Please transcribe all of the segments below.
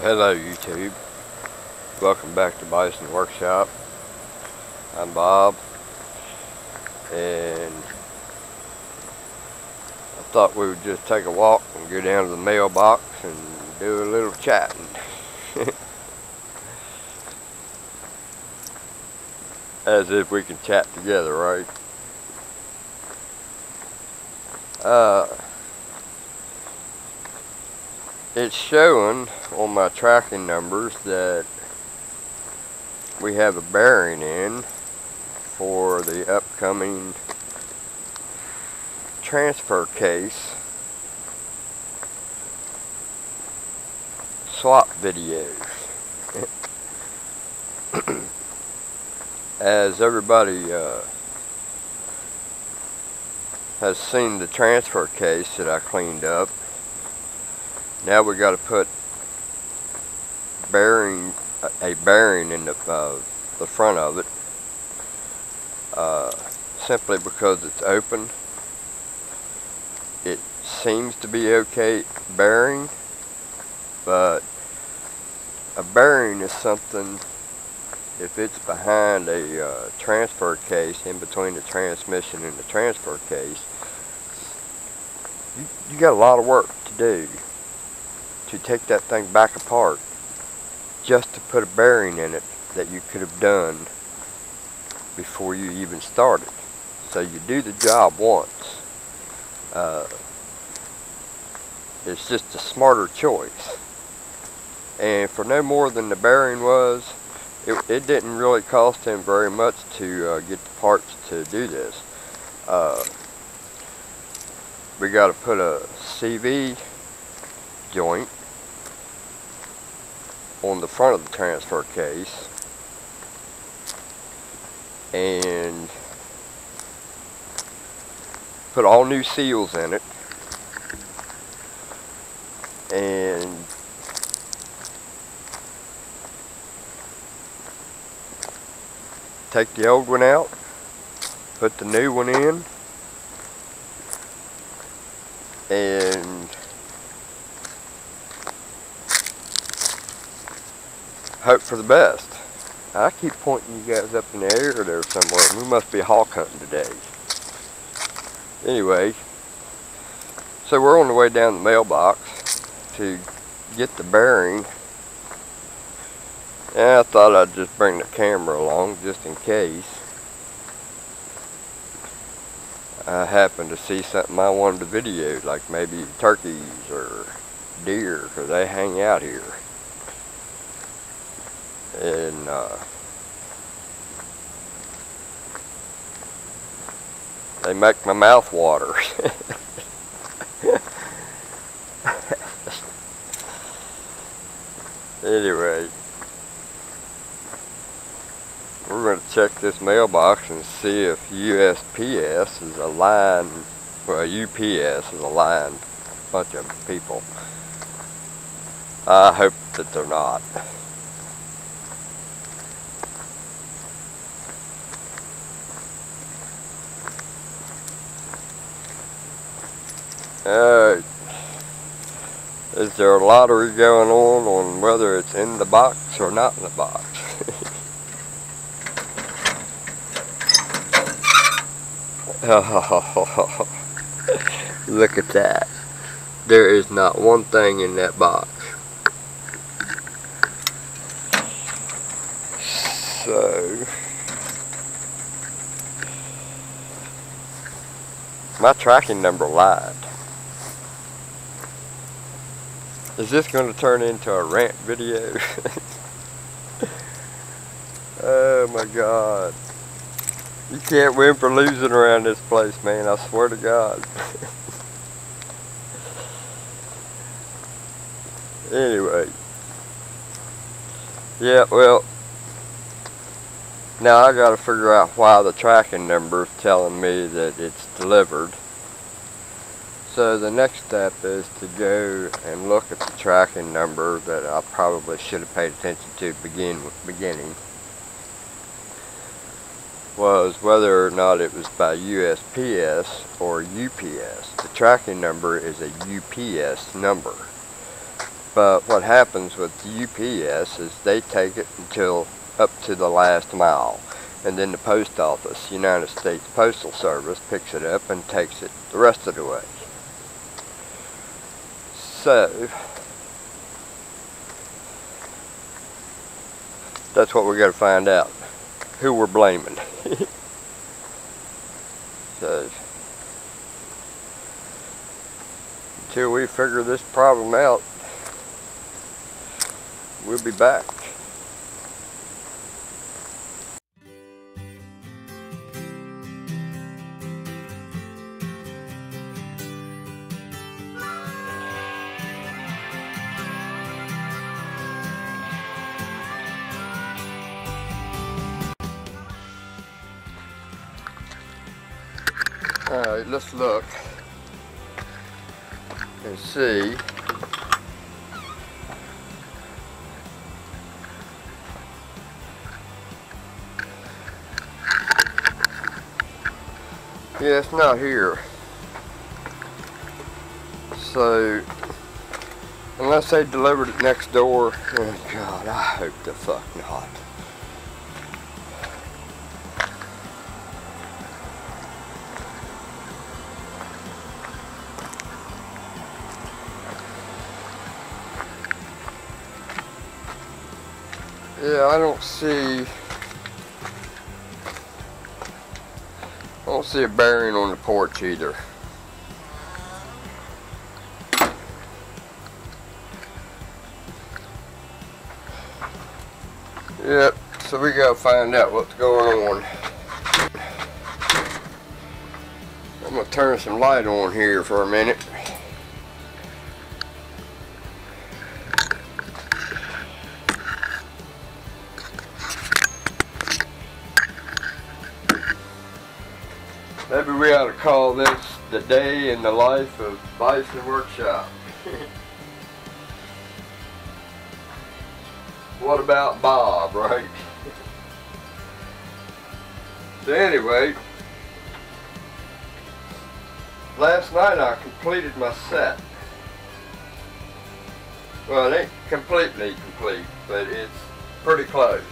Hello YouTube, welcome back to Bison Workshop. I'm Bob, and I thought we would just take a walk and go down to the mailbox and do a little chatting. As if we can chat together, right? It's showing on my tracking numbers that we have a bearing in for the upcoming transfer case swap videos. As everybody has seen the transfer case that I cleaned up, now we got to put a bearing in the front of it, simply because it's open. It seems to be okay bearing, but a bearing is something, if it's behind a transfer case, in between the transmission and the transfer case, you got a lot of work to do to take that thing back apart just to put a bearing in it that you could have done before you even started. So you do the job once. It's just a smarter choice. And for no more than the bearing was, it didn't really cost him very much to get the parts to do this. We got to put a CV joint on the front of the transfer case, and put all new seals in it, and take the old one out, put the new one in, and hope for the best. I keep pointing you guys up in the air there somewhere. We must be hawk hunting today. Anyway, so we're on the way down the mailbox to get the bearing. And I thought I'd just bring the camera along just in case I happened to see something I wanted to video, like maybe turkeys or deer, because they hang out here. And they make my mouth water. Anyway, we're going to check this mailbox and see if USPS is aligned, well, UPS is aligned, a bunch of people. I hope that they're not. Is there a lottery going on whether it's in the box or not in the box? Oh, look at that. There is not one thing in that box. So, my tracking number lied. Is this going to turn into a rant video? Oh my God. You can't win for losing around this place, man. I swear to God. Anyway. Yeah, well. Now I got to figure out why the tracking number is telling me that it's delivered. So the next step is to go and look at the tracking number that I probably should have paid attention to beginning. Was whether or not it was by USPS or UPS. The tracking number is a UPS number. But what happens with UPS is they take it until up to the last mile, and then the post office, United States Postal Service, picks it up and takes it the rest of the way. So that's what we got to find out, who we're blaming. So until we figure this problem out, we'll be back. Alright, let's look and see. Yeah, it's not here. So, unless they delivered it next door, oh God, I hope the fuck not. Yeah, I don't see a bearing on the porch either. Yep, so we gotta find out what's going on. I'm gonna turn some light on here for a minute. Maybe we ought to call this the day in the life of Bison Workshop. What about Bob, right? So anyway, last night I completed my set. Well, it ain't completely complete, but it's pretty close.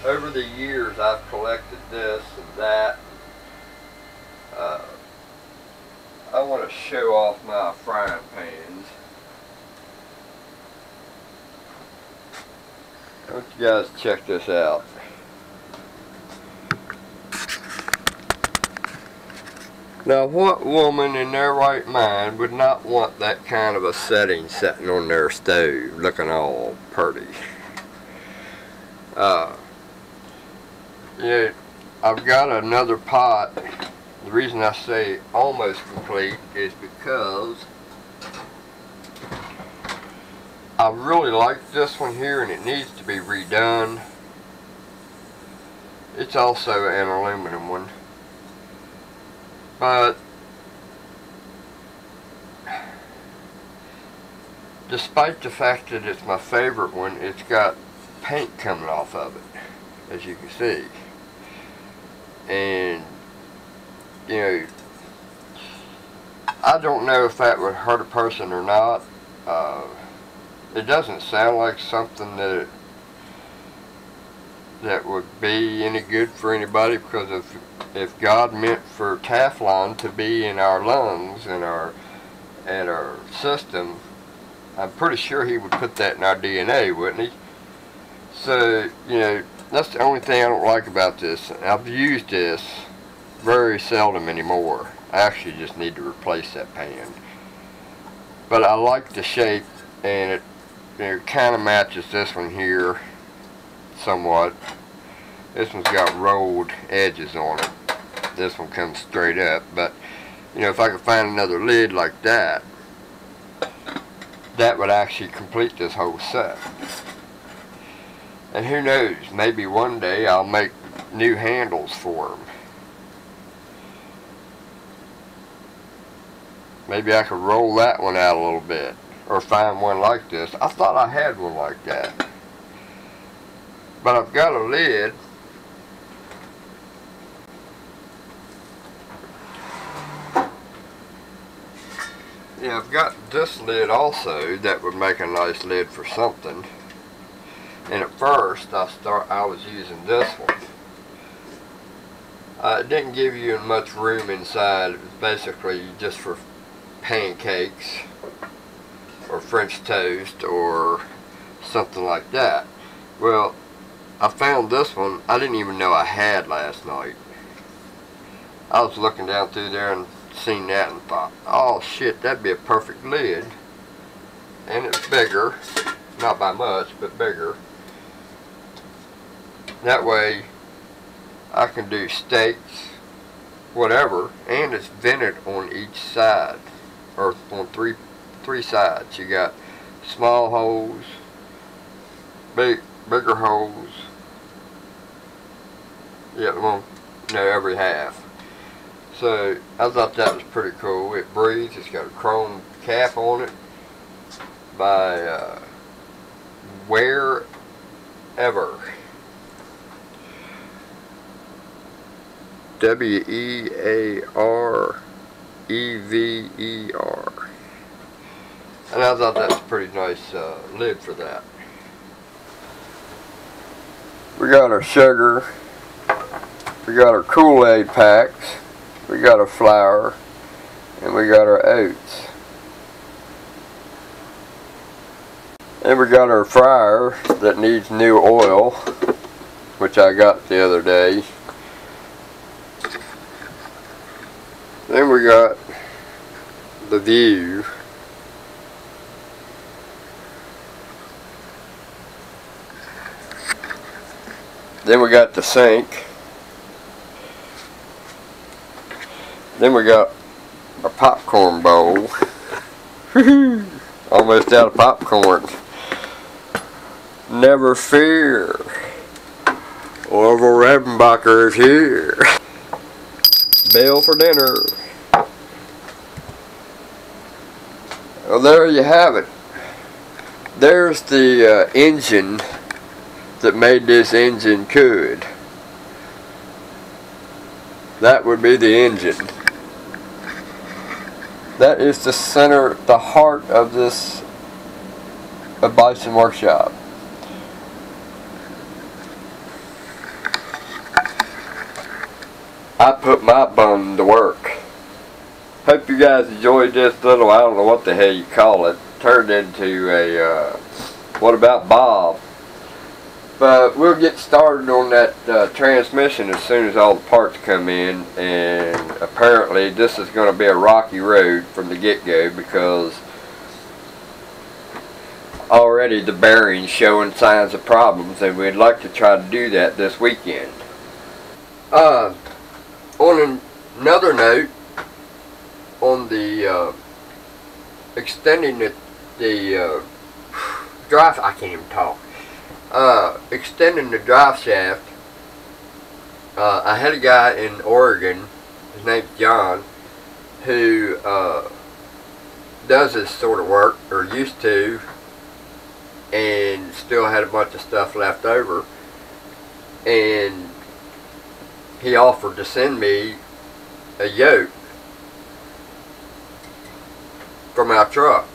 Over the years I've collected this and that. I want to show off my frying pans. I want you guys to check this out. Now, what woman in their right mind would not want that kind of a setting sitting on their stove looking all pretty? Yeah, I've got another pot. The reason I say almost complete is because I really like this one here and it needs to be redone. It's also an aluminum one. But despite the fact that it's my favorite one, it's got paint coming off of it, as you can see. And you know, I don't know if that would hurt a person or not. It doesn't sound like something that would be any good for anybody, because if God meant for Teflon to be in our lungs and our system, I'm pretty sure He would put that in our DNA, wouldn't He? So, you know, that's the only thing I don't like about this. I've used this very seldom anymore. I actually just need to replace that pan. But I like the shape, and it kind of matches this one here somewhat. This one's got rolled edges on it. This one comes straight up. But you know, if I could find another lid like that, that would actually complete this whole set. And who knows, maybe one day I'll make new handles for them. Maybe I could roll that one out a little bit, or find one like this. I thought I had one like that, but I've got a lid. Yeah, I've got this lid also that would make a nice lid for something. And at first I was using this one. It didn't give you much room inside. It was basically just for pancakes or French toast or something like that. Well, I found this one I didn't even know I had last night. I was looking down through there and seen that and thought, oh shit, that'd be a perfect lid. And it's bigger, not by much, but bigger. That way I can do steaks, whatever, and it's vented on each side, or on three sides. You got small holes, bigger holes. Yeah, well, no, every half. So I thought that was pretty cool. It breathes. It's got a chrome cap on it by Wherever. Wearever. And I thought that was a pretty nice lid for that. We got our sugar. We got our Kool-Aid packs. We got our flour. And we got our oats. And we got our fryer that needs new oil, which I got the other day. Then we got the view. Then we got the sink. Then we got a popcorn bowl. Almost out of popcorn. Never fear. Orville Redenbacher is here. Bill for dinner. Well, there you have it. There's the engine that made this engine good. That would be the engine. That is the center, the heart of this Bison workshop. I put my bum to work. Hope you guys enjoyed this little, I don't know what the hell you call it, turned into a, what about Bob? But we'll get started on that transmission as soon as all the parts come in, and apparently this is going to be a rocky road from the get-go because already the bearing's showing signs of problems, and we'd like to try to do that this weekend. On another note, on the extending the drive, I can't even talk. Extending the drive shaft, I had a guy in Oregon, his name's John, who does this sort of work, or used to, and still had a bunch of stuff left over, and he offered to send me a yoke from our truck.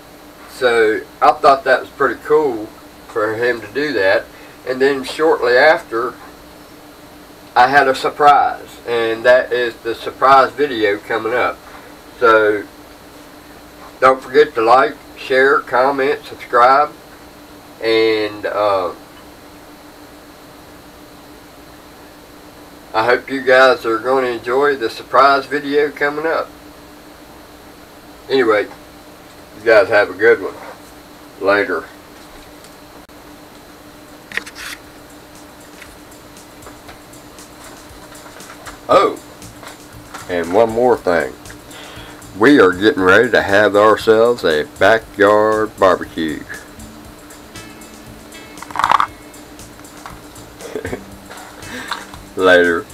So I thought that was pretty cool for him to do that. And then shortly after, I had a surprise, and that is the surprise video coming up. So don't forget to like, share, comment, subscribe, and I hope you guys are going to enjoy the surprise video coming up. Anyway, you guys have a good one. Later. Oh, and one more thing. We are getting ready to have ourselves a backyard barbecue. Later.